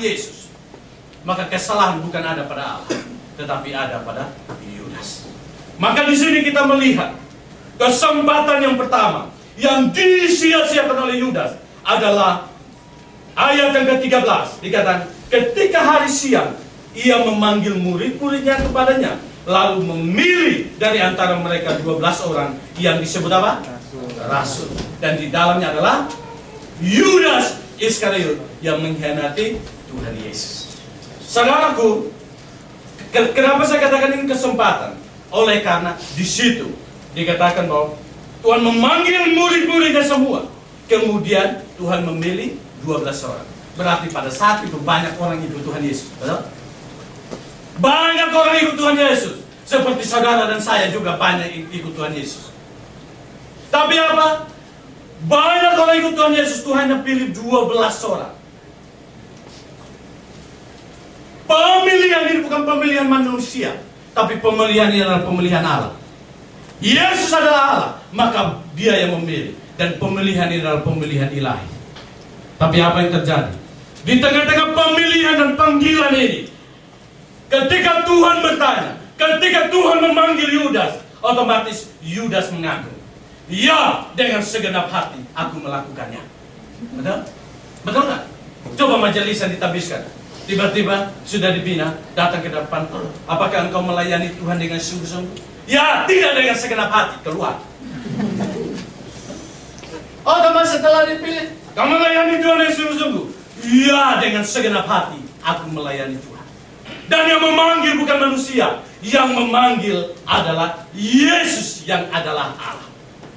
Yesus. Maka kesalahan bukan ada pada Allah, tetapi ada pada Yudas. Maka di sini kita melihat kesempatan yang pertama yang disia-siakan oleh Yudas adalah ayat yang ke-13. Dikatakan, ketika hari siang ia memanggil murid-muridnya kepadanya, lalu memilih dari antara mereka 12 orang yang disebut apa? Rasul. Dan di dalamnya adalah Yudas Iskariot yang mengkhianati Tuhan Yesus. Saudaraku, kenapa saya katakan ini kesempatan? Oleh karena di situ dikatakan bahwa Tuhan memanggil murid-muridnya semua. Kemudian Tuhan memilih 12 orang. Berarti pada saat itu banyak orang ikut Tuhan Yesus. Betul? Banyak orang ikut Tuhan Yesus. Seperti saudara dan saya juga banyak ikut Tuhan Yesus. Tapi apa? Banyak orang ikut Tuhan Yesus, Tuhan hanya pilih 12 orang. Pemilihan ini bukan pemilihan manusia, tapi pemilihan ini adalah pemilihan Allah. Yesus adalah Allah, maka dia yang memilih. Dan pemilihan ini adalah pemilihan ilahi. Tapi apa yang terjadi? Di tengah-tengah pemilihan dan panggilan ini, ketika Tuhan bertanya, ketika Tuhan memanggil Yudas, otomatis Yudas mengaku, ya, dengan segenap hati aku melakukannya. Betul? Betul nggak? Coba majelis yang ditabiskan. Tiba-tiba sudah dibina, datang ke depan. Apakah engkau melayani Tuhan dengan sungguh-sungguh? Ya, tidak dengan segenap hati. Keluar. Otomatis setelah dipilih, kamu melayani Tuhan dengan sungguh-sungguh? Ya, dengan segenap hati aku melayani Tuhan. Dan yang memanggil bukan manusia, yang memanggil adalah Yesus yang adalah Allah.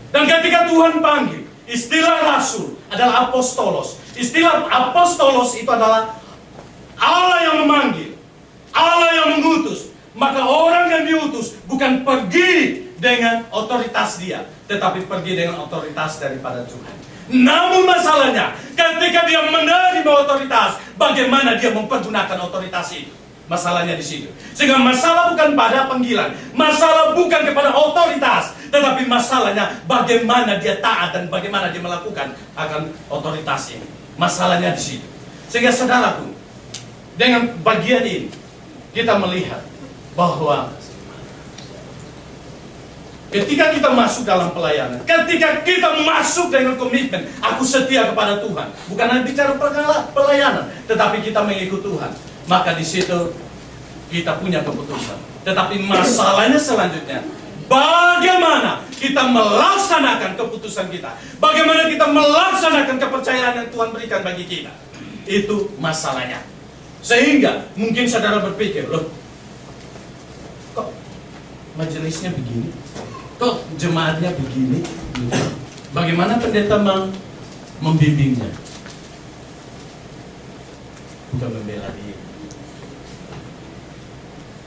Dan ketika Tuhan panggil, istilah rasul adalah apostolos. Istilah apostolos itu adalah Allah yang memanggil, Allah yang mengutus. Maka orang yang diutus bukan pergi dengan otoritas dia, tetapi pergi dengan otoritas daripada Tuhan. Namun masalahnya, ketika dia menerima otoritas, bagaimana dia mempergunakan otoritas itu? Masalahnya di situ. Sehingga masalah bukan pada panggilan, masalah bukan kepada otoritas, tetapi masalahnya bagaimana dia taat dan bagaimana dia melakukan akan otoritas ini. Masalahnya di situ. Sehingga saudaraku, dengan bagian ini kita melihat bahwa ketika kita masuk dalam pelayanan, ketika kita masuk dengan komitmen, aku setia kepada Tuhan, bukan hanya bicara pelayanan, tetapi kita mengikut Tuhan, maka di situ kita punya keputusan. Tetapi masalahnya selanjutnya, bagaimana kita melaksanakan keputusan kita, bagaimana kita melaksanakan kepercayaan yang Tuhan berikan bagi kita. Itu masalahnya. Sehingga mungkin saudara berpikir, loh, kok majelisnya begini? Kok jemaatnya begini? Bagaimana pendeta membimbingnya? Bukan membela diri.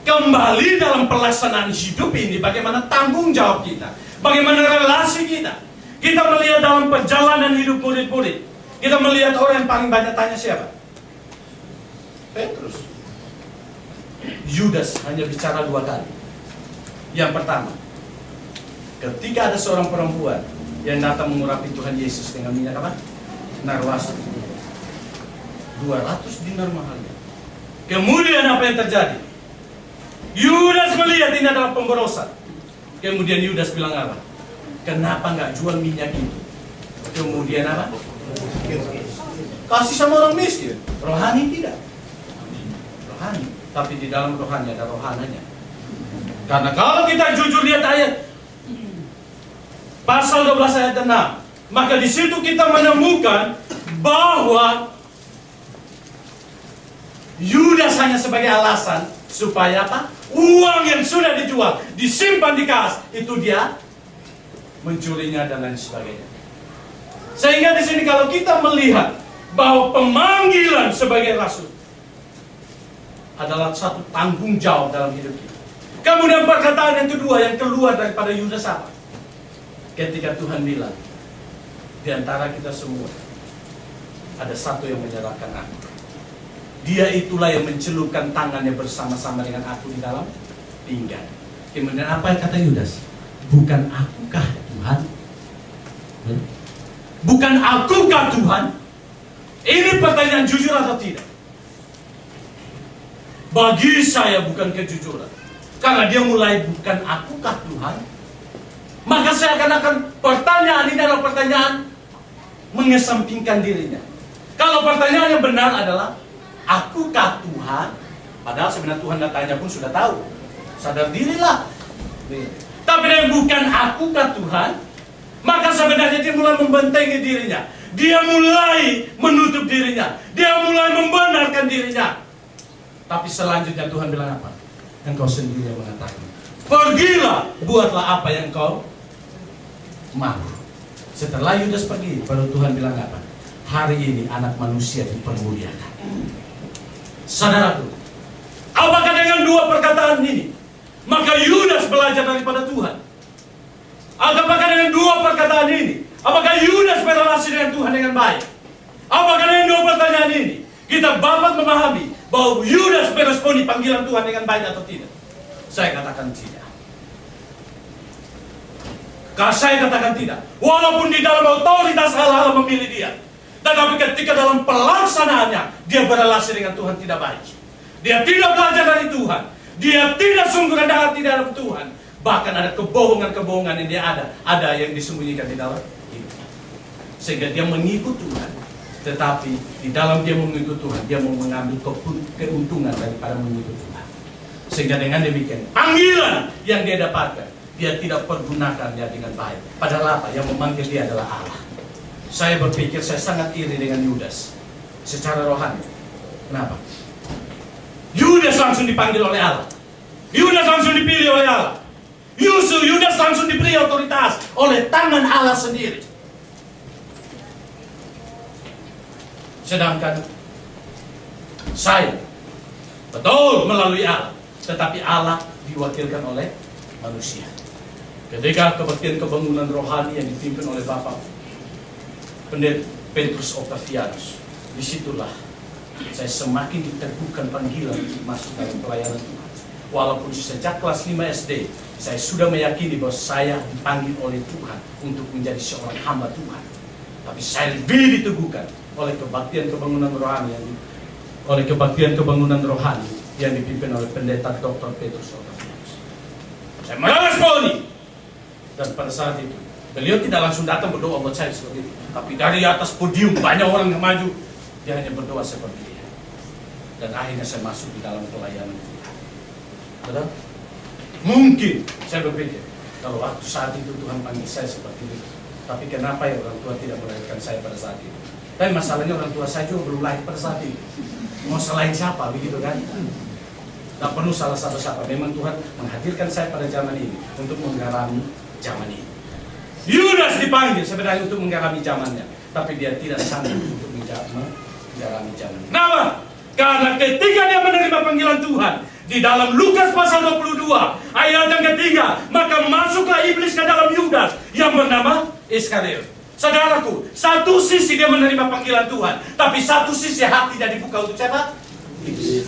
Kembali dalam pelaksanaan hidup ini, bagaimana tanggung jawab kita? Bagaimana relasi kita? Kita melihat dalam perjalanan hidup murid-murid, kita melihat orang yang paling banyak tanya siapa? Petrus. Yudas hanya bicara 2 kali. Yang pertama, ketika ada seorang perempuan yang datang mengurapi Tuhan Yesus dengan minyak apa? Narwastu. 200 dinar mahalnya. Kemudian apa yang terjadi? Yudas melihat ini adalah pemborosan. Kemudian Yudas bilang apa? Kenapa nggak jual minyak itu? Kemudian apa? Kasih sama orang miskin. Rohani tidak. Rohani, tapi di dalam rohani ada rohananya. Karena kalau kita jujur lihat ayat pasal 12 ayat 6, maka di situ kita menemukan bahwa Yudas hanya sebagai alasan supaya apa? Uang yang sudah dijual, disimpan di kas, itu dia mencurinya dan lain sebagainya. Sehingga di sini kalau kita melihat bahwa pemanggilan sebagai rasul adalah satu tanggung jawab dalam hidup kita. Kemudian perkataan yang kedua yang keluar daripada Yudas apa? Ketika Tuhan bilang, di antara kita semua ada satu yang menyerahkan aku. Dia itulah yang mencelupkan tangannya bersama-sama dengan aku di dalam pinggan. Kemudian apa yang kata Yudas? Bukan akukah Tuhan? Bukan akukah Tuhan? Ini pertanyaan jujur atau tidak? Bagi saya bukan kejujuran. Karena dia mulai bukan akukah Tuhan? Maka saya akan pertanyaan ini adalah pertanyaan mengesampingkan dirinya. Kalau pertanyaan yang benar adalah akukah Tuhan? Padahal sebenarnya Tuhan datanya pun sudah tahu. Sadar dirilah. Tapi yang bukan akukah Tuhan, maka sebenarnya dia mulai membentengi dirinya. Dia mulai menutup dirinya. Dia mulai membenarkan dirinya. Tapi selanjutnya Tuhan bilang apa? Engkau sendiri yang mengatakan, pergilah, buatlah apa yang kau mau. Setelah Yudas pergi, baru Tuhan bilang apa? Hari ini anak manusia dipermuliakan. Saudaraku, apakah dengan dua perkataan ini maka Yudas belajar daripada Tuhan? Apakah dengan dua perkataan ini apakah Yudas berrelasi dengan Tuhan dengan baik? Apakah dengan dua pertanyaan ini kita dapat memahami bahwa Yudas meresponi panggilan Tuhan dengan baik atau tidak? Saya katakan tidak. Saya katakan tidak. Walaupun di dalam otoritas Allah memilih dia, tetapi ketika dalam pelaksanaannya dia berrelasi dengan Tuhan tidak baik. Dia tidak belajar dari Tuhan. Dia tidak sungguh rendah hati dalam Tuhan. Bahkan ada kebohongan-kebohongan yang dia ada yang disembunyikan di dalam hidupnya. Sehingga dia mengikut Tuhan, tetapi di dalam dia mengikut Tuhan, dia mau mengambil keuntungan daripada mengikut Tuhan. Sehingga dengan demikian, panggilan yang dia dapatkan, dia tidak pergunakannya dengan baik. Padahal apa? Yang memanggil dia adalah Allah. Saya berpikir saya sangat iri dengan Yudas secara rohani. Kenapa? Yudas langsung dipanggil oleh Allah. Yudas langsung dipilih oleh Allah. Yudas langsung diberi otoritas oleh tangan Allah sendiri. Sedangkan saya betul melalui Allah, tetapi Allah diwakilkan oleh manusia. Ketika kebaktian kebangunan rohani yang dipimpin oleh Bapak Pendeta Petrus Octavianus, disitulah saya semakin diteguhkan panggilan untuk masuk dalam pelayanan Tuhan. Walaupun sejak kelas 5 SD saya sudah meyakini bahwa saya dipanggil oleh Tuhan untuk menjadi seorang hamba Tuhan, tapi saya lebih diteguhkan oleh kebaktian kebangunan rohani yang dipimpin oleh Pendeta Dr. Petrus Octavianus. Saya meresponi, dan pada saat itu beliau tidak langsung datang berdoa buat saya seperti itu, tapi dari atas podium banyak orang yang maju, dia hanya berdoa seperti dia. Dan akhirnya saya masuk di dalam pelayanan Tuhan. Betul? Mungkin saya berpikir kalau waktu saat itu Tuhan panggil saya seperti itu, tapi kenapa ya orang tua tidak melahirkan saya pada saat itu? Tapi masalahnya orang tua saya juga belum lahir pada saat itu. Mau salahin siapa begitu kan? Tak perlu salah satu siapa. Memang Tuhan menghadirkan saya pada zaman ini untuk menggarami zaman ini. Yudas dipanggil sebenarnya untuk menggarami zamannya, tapi dia tidak sanggup untuk menggarami zaman. Kenapa? Karena ketika dia menerima panggilan Tuhan di dalam Lukas pasal 22 ayat yang ketiga, maka masuklah iblis ke dalam Yudas yang bernama Iskariot. Saudaraku, satu sisi dia menerima panggilan Tuhan, tapi satu sisi hatinya dibuka untuk siapa?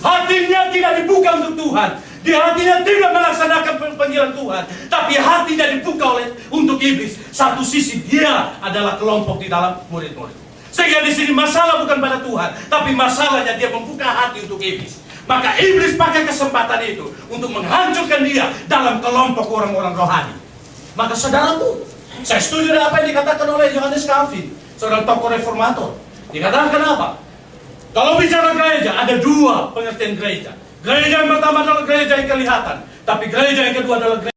Hatinya tidak dibuka untuk Tuhan. Di hatinya tidak melaksanakan panggilan Tuhan, tapi hatinya dibuka untuk iblis. Satu sisi dia adalah kelompok di dalam murid-murid. Sehingga di sini masalah bukan pada Tuhan, tapi masalahnya dia membuka hati untuk iblis. Maka iblis pakai kesempatan itu untuk menghancurkan dia dalam kelompok orang-orang rohani. Maka saudaraku, saya setuju dengan apa yang dikatakan oleh Johannes Calvin, seorang tokoh reformator. Dikatakan apa? Kalau bicara gereja, ada dua pengertian gereja. Gereja yang pertama adalah gereja yang kelihatan, tapi gereja yang kedua adalah gereja